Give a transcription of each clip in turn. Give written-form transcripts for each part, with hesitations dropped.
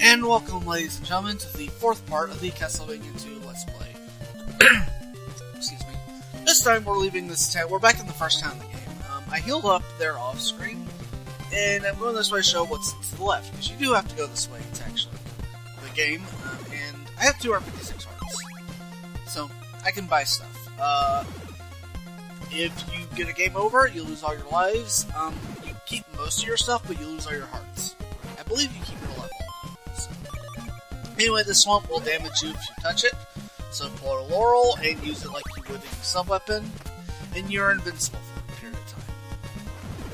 And welcome, ladies and gentlemen, to the fourth part of the Castlevania 2 Let's Play. Excuse me. This time we're leaving this town. We're back in the first town of the game. I healed up there off screen, and I'm going this way to show what's to the left, because you do have to go this way to actually the game. And I have 256 hearts, so I can buy stuff. If you get a game over, you lose all your lives. You keep most of your stuff, but you lose all your hearts. I believe you keep your level. Anyway, this swamp will damage you if you touch it, so pull out a laurel and use it like you would in a sub-weapon, and you're invincible for a period of time.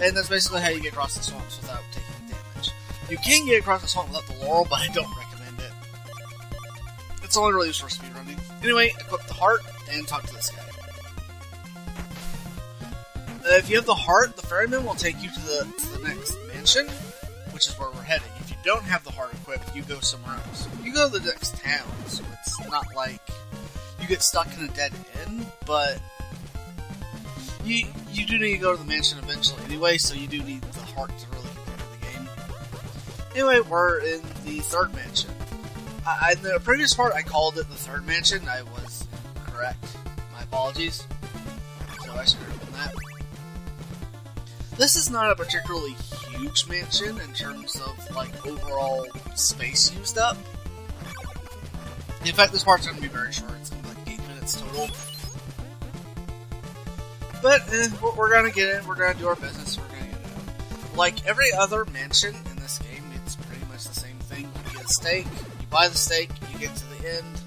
And that's basically how you get across the swamps without taking damage. You can get across the swamp without the laurel, but I don't recommend it. It's only really used for speedrunning. Anyway, equip the heart and talk to this guy. If you have the heart, the ferryman will take you to the next mansion, which is where we're heading. If you don't have the heart equipped, you go somewhere else. You go to the next town, so it's not like you get stuck in a dead end, but you do need to go to the mansion eventually anyway, so you do need the heart to really get into the game. Anyway, we're in the third mansion. In the previous part, I called it the third mansion. I was correct. My apologies. So I screwed up on that. This is not a particularly huge mansion in terms of, like, overall space used up. In fact, this part's going to be very short. It's going to be like 8 minutes total. But, we're going to get in, we're going to do our business, we're going to get it out. Like every other mansion in this game, it's pretty much the same thing. You get a stake, you buy the stake, you get to the end,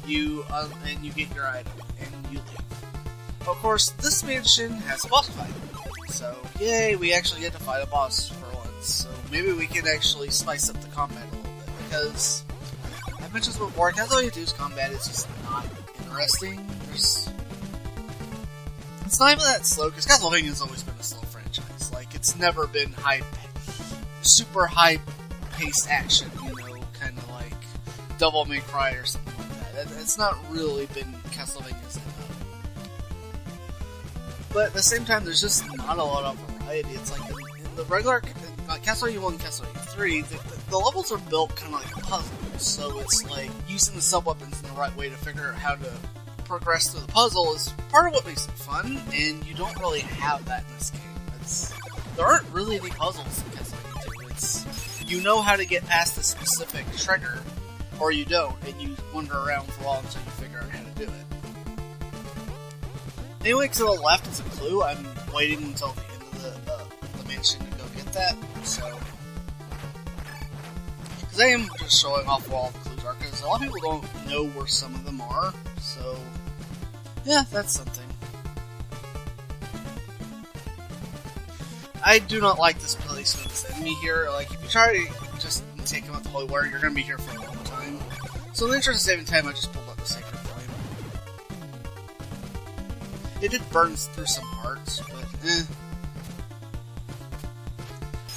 and you get your item, and you leave. Of course, this mansion has a boss fight. So, yay, we actually get to fight a boss for once. So, maybe we can actually spice up the combat a little bit. Because, I've mentioned this before, Castlevania 2's combat is just not interesting. It's not even that slow, because Castlevania has always been a slow franchise. Like, it's never been super high-paced action, you know, kind of like Devil May Cry or something like that. It's not really been Castlevania's but at the same time, there's just not a lot of variety. It's like in the regular Castlevania 1 and Castlevania 3, the levels are built kind of like a puzzle. So it's like using the sub-weapons in the right way to figure out how to progress through the puzzle is part of what makes it fun, and you don't really have that in this game. There aren't really any puzzles in Castlevania 2. It's, you know how to get past a specific trigger, or you don't, and you wander around for a while until you figure out how to do it. Anyway, to the left is a clue. I'm waiting until the end of the mansion to go get that, so... Because I am just showing off where all the clues are, because a lot of people don't know where some of them are, so... Yeah, that's something. I do not like this placement of this enemy here. Like, if you try to just take him out the holy water, you're going to be here for a long time. So in the interest of saving time, I just pulled up the Sacred Flame. It did burn through some hearts, but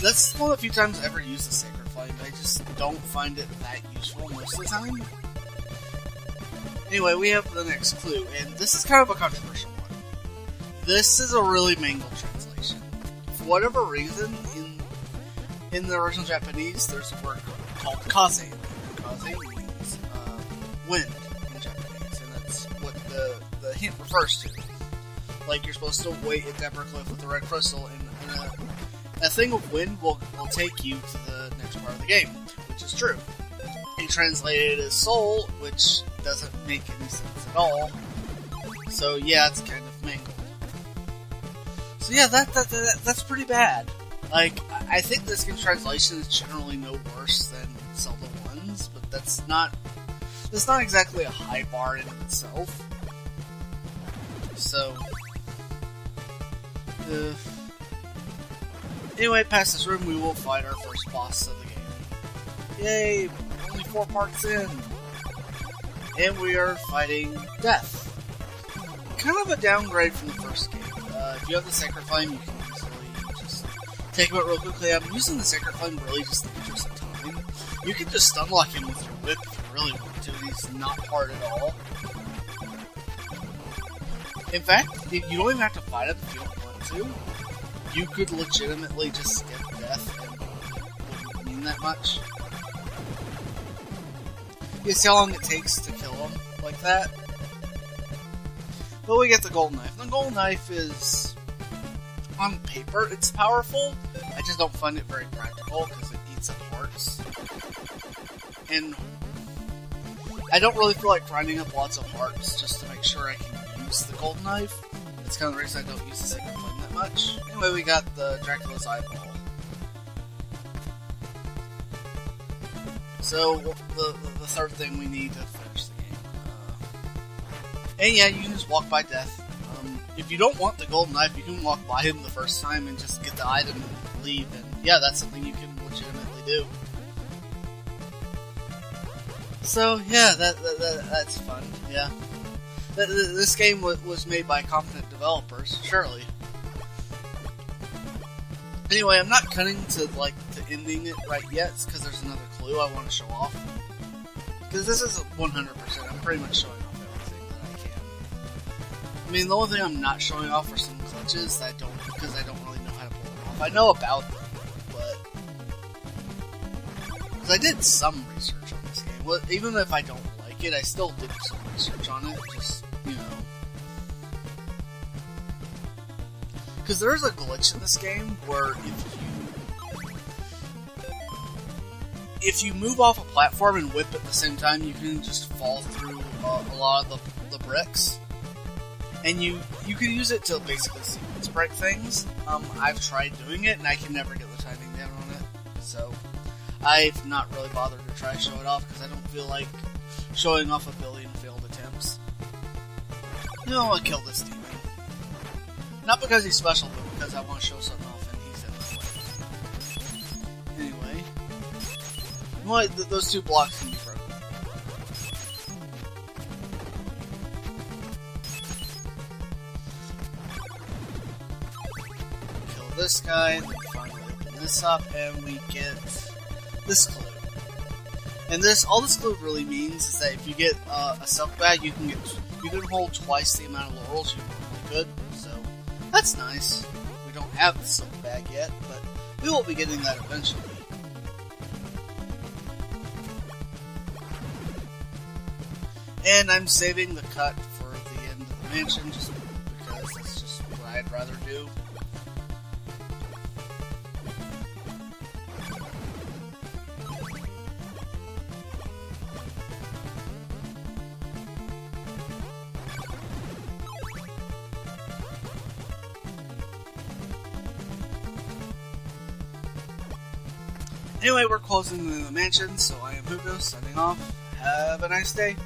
That's one of the few times I've ever used the Sacred Flame. I just don't find it that useful most of the time. Anyway, we have the next clue, and this is kind of a controversial one. This is a really mangled translation. For whatever reason, in the original Japanese, there's a word called kaze. Kaze means wind in Japanese, and that's what the hint refers to. Like, you're supposed to wait at Deborah Cliff with the red crystal, and a thing of wind will take you to the next part of the game, which is true. He translated it as soul, which doesn't make any sense at all. So yeah, it's kind of mangled. So yeah, that's pretty bad. Like, I think this game's translation is generally no worse than Zelda 1's, but that's not exactly a high bar in itself. So... Anyway, past this room, we will fight our first boss of the game. Yay! Only 4 parts in! And we are fighting Death. Kind of a downgrade from the first game. If you have the Sacred Flame, you can easily just take him out real quickly. I'm using the Sacred Flame really just in the interest of time. You can just stun lock him with your whip if you really want to, and he's not hard at all. In fact, you don't even have to fight him if you don't want to. You could legitimately just skip Death and it wouldn't mean that much. You see how long it takes to kill them like that? But we get the golden knife. The golden knife is, on paper, it's powerful. I just don't find it very practical because it eats up hearts. And I don't really feel like grinding up lots of hearts just to make sure I can use the golden knife. That's kind of the reason I don't use the sacred flame that much. Anyway, we got the Dracula's eyeball. So, the third thing we need to finish the game. And yeah, you can just walk by death. If you don't want the golden knife, you can walk by him the first time and just get the item and leave. And yeah, that's something you can legitimately do. So yeah, that's fun. Yeah, this game was made by competent developers, surely. Anyway, I'm not cutting to ending it right yet, because there's another clue I want to show off. Because this is 100%. I'm pretty much showing off everything that I can. I mean, the only thing I'm not showing off are some glitches that I don't, because I don't really know how to pull them off. I know about them, but because I did some research on this game. Well, even if I don't like it, I still did some research on it. Just, you know. Because there's a glitch in this game where if you move off a platform and whip at the same time, you can just fall through a lot of the bricks. And you can use it to basically sequence break things. I've tried doing it, and I can never get the timing down on it. So, I've not really bothered to try to show it off, because I don't feel like showing off a billion failed attempts. No, I'll kill this demon. Not because he's special, but because I want to show something off, and he's in the way. Anyway. Well, those two blocks can be broken. Kill this guy, then finally open this up, and we get this clue. And all this clue really means is that if you get a silk bag, you can hold twice the amount of laurels you normally could. So that's nice. We don't have the silk bag yet, but we will be getting that eventually. And I'm saving the cut for the end of the mansion, just because that's just what I'd rather do. Anyway, we're closing the mansion, so I am Hugo, signing off. Have a nice day.